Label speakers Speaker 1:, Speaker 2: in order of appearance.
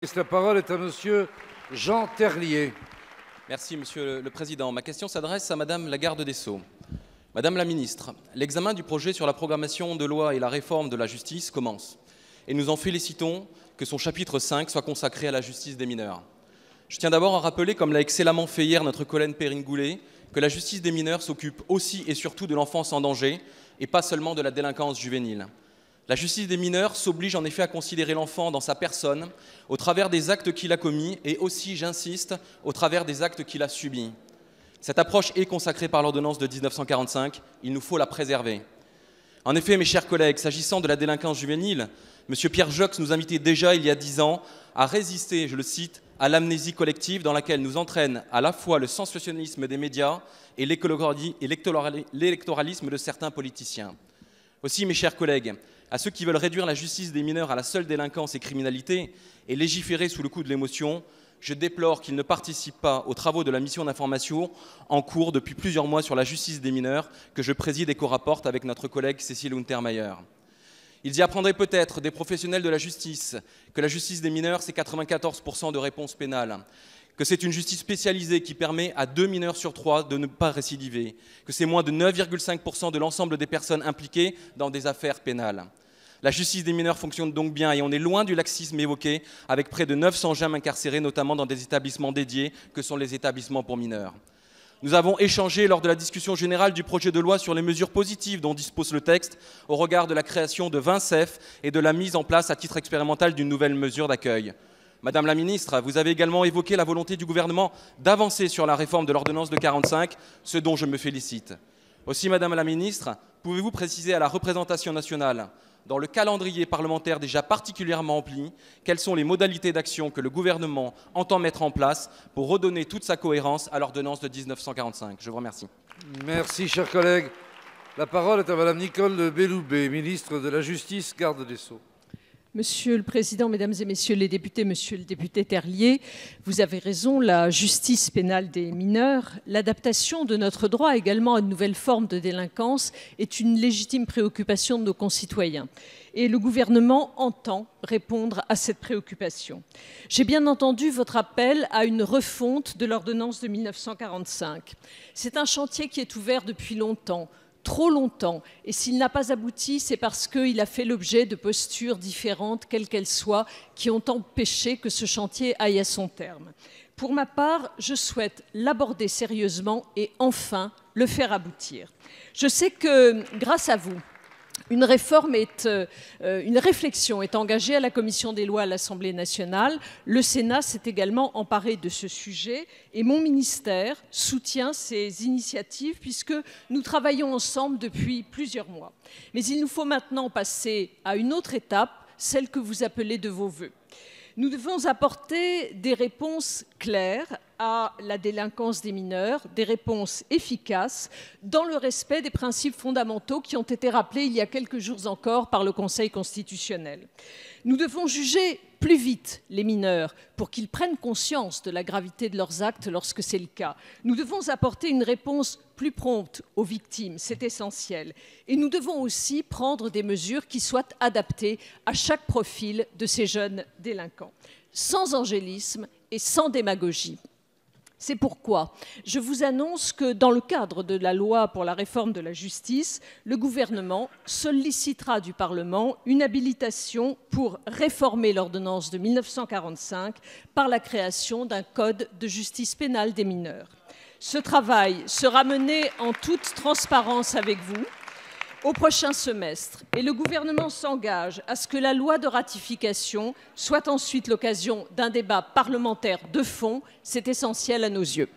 Speaker 1: La parole est à monsieur Jean Terlier.
Speaker 2: Merci, Monsieur le Président. Ma question s'adresse à Madame la Garde des Sceaux. Madame la Ministre, l'examen du projet sur la programmation de loi et la réforme de la justice commence. Et nous en félicitons que son chapitre 5 soit consacré à la justice des mineurs. Je tiens d'abord à rappeler, comme l'a excellemment fait hier notre collègue Perrine Goulet, que la justice des mineurs s'occupe aussi et surtout de l'enfance en danger et pas seulement de la délinquance juvénile. La justice des mineurs s'oblige en effet à considérer l'enfant dans sa personne, au travers des actes qu'il a commis et aussi, j'insiste, au travers des actes qu'il a subis. Cette approche est consacrée par l'ordonnance de 1945, il nous faut la préserver. En effet, mes chers collègues, s'agissant de la délinquance juvénile, M. Pierre Joxe nous invitait déjà il y a 10 ans à résister, je le cite, à l'amnésie collective dans laquelle nous entraîne à la fois le sensationnalisme des médias et l'électoralisme de certains politiciens. Aussi, mes chers collègues, à ceux qui veulent réduire la justice des mineurs à la seule délinquance et criminalité et légiférer sous le coup de l'émotion, je déplore qu'ils ne participent pas aux travaux de la mission d'information en cours depuis plusieurs mois sur la justice des mineurs que je préside et co-rapporte avec notre collègue Cécile Untermaier. Ils y apprendraient peut-être des professionnels de la justice que la justice des mineurs, c'est 94% de réponse pénale, que c'est une justice spécialisée qui permet à 2 mineurs sur 3 de ne pas récidiver, que c'est moins de 9,5% de l'ensemble des personnes impliquées dans des affaires pénales. La justice des mineurs fonctionne donc bien et on est loin du laxisme évoqué avec près de 900 jeunes incarcérés, notamment dans des établissements dédiés que sont les établissements pour mineurs. Nous avons échangé lors de la discussion générale du projet de loi sur les mesures positives dont dispose le texte au regard de la création de 20 CEF et de la mise en place à titre expérimental d'une nouvelle mesure d'accueil. Madame la ministre, vous avez également évoqué la volonté du gouvernement d'avancer sur la réforme de l'ordonnance de 45, ce dont je me félicite. Aussi, Madame la ministre, pouvez-vous préciser à la représentation nationale, dans le calendrier parlementaire déjà particulièrement rempli, quelles sont les modalités d'action que le gouvernement entend mettre en place pour redonner toute sa cohérence à l'ordonnance de 1945 ? Je vous remercie.
Speaker 1: Merci, cher collègue. La parole est à Madame Nicole Belloubet, ministre de la Justice, garde des Sceaux.
Speaker 3: Monsieur le Président, Mesdames et Messieurs les députés, Monsieur le député Terlier, vous avez raison, la justice pénale des mineurs, l'adaptation de notre droit également à une nouvelle forme de délinquance est une légitime préoccupation de nos concitoyens. Et le gouvernement entend répondre à cette préoccupation. J'ai bien entendu votre appel à une refonte de l'ordonnance de 1945. C'est un chantier qui est ouvert depuis longtemps. Trop longtemps, et s'il n'a pas abouti, c'est parce qu'il a fait l'objet de postures différentes, quelles qu'elles soient, qui ont empêché que ce chantier aille à son terme. Pour ma part, je souhaite l'aborder sérieusement et enfin le faire aboutir. Je sais que, grâce à vous, une réflexion est engagée à la Commission des lois à l'Assemblée nationale. Le Sénat s'est également emparé de ce sujet et mon ministère soutient ces initiatives puisque nous travaillons ensemble depuis plusieurs mois. Mais il nous faut maintenant passer à une autre étape, celle que vous appelez de vos vœux. Nous devons apporter des réponses claires à la délinquance des mineurs, des réponses efficaces, dans le respect des principes fondamentaux qui ont été rappelés il y a quelques jours encore par le Conseil constitutionnel. Nous devons juger plus vite les mineurs pour qu'ils prennent conscience de la gravité de leurs actes lorsque c'est le cas. Nous devons apporter une réponse plus prompte aux victimes, c'est essentiel. Et nous devons aussi prendre des mesures qui soient adaptées à chaque profil de ces jeunes délinquants, sans angélisme et sans démagogie. C'est pourquoi je vous annonce que dans le cadre de la loi pour la réforme de la justice, le gouvernement sollicitera du Parlement une habilitation pour réformer l'ordonnance de 1945 par la création d'un code de justice pénale des mineurs. Ce travail sera mené en toute transparence avec vous au prochain semestre et le gouvernement s'engage à ce que la loi de ratification soit ensuite l'occasion d'un débat parlementaire de fond. C'est essentiel à nos yeux.